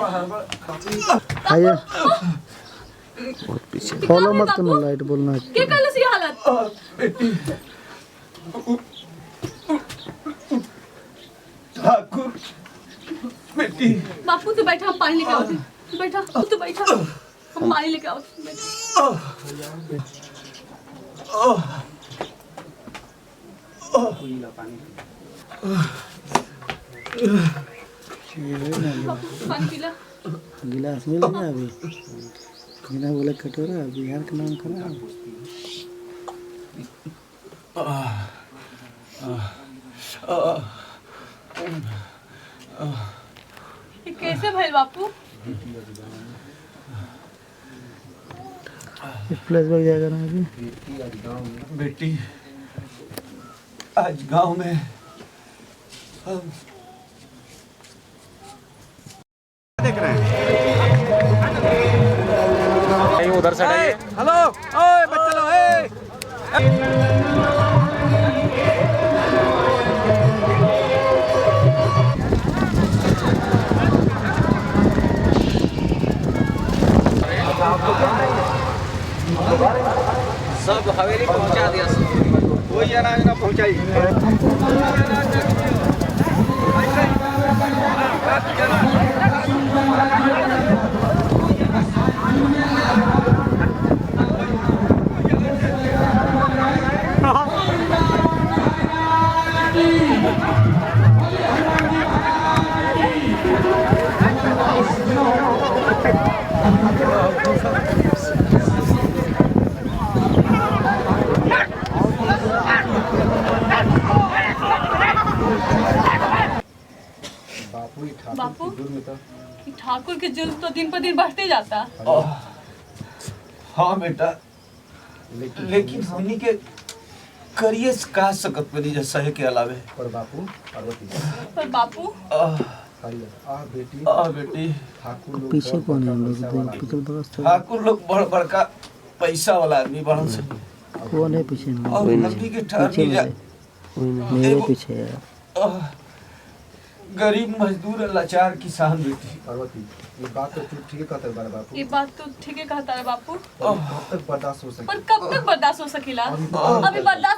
आइए बहुत पीछे फॉलो मत करना, लाइट बोलना है। क्या कर सी हालत बेटी ठाकुर बेटी बापू तो बैठा, हम पानी लेके आओ। बैठा तू बैठा, हम पानी लेके आओ। पानी पीला। गिलास मिल गया अभी, बिना बोले कटोरा, बिहार का नाम खराब। ये कैसे भइल बापू? फ्लैशबैक जाएगा ना अभी। बेटी आज गांव में हम देख रहे हैं उधर से हेलो ओए बच्चे लोग सब हवेली पहुंचा दिया, कोई अनाज ना पहुंचाई। बापू ठाकुर के जुल्म तो दिन पर दिन बढ़ते जाता। हाँ बेटा, लेकिन हमनी के करिए का सकत बनी जैसा है के अलावे। पर बापू बेटी पीछे कौन है हम लोग? ठाकुर लोग बड़ बड़का पैसा वाला आदमी बड़न से। कौन है पीछे में? और हमनी के ठहर जा मेरे पीछे है। गरीब मजदूर लाचार किसान बेटी। पार्वती ये बात तो तू ठीक कहता है बड़ा बापू। ये बात तो ठीक है कहता है बापू, कब तक बर्दाश्त हो पर सके? कब तक बर्दाश्त हो सकेला? अभी बर्दाश्त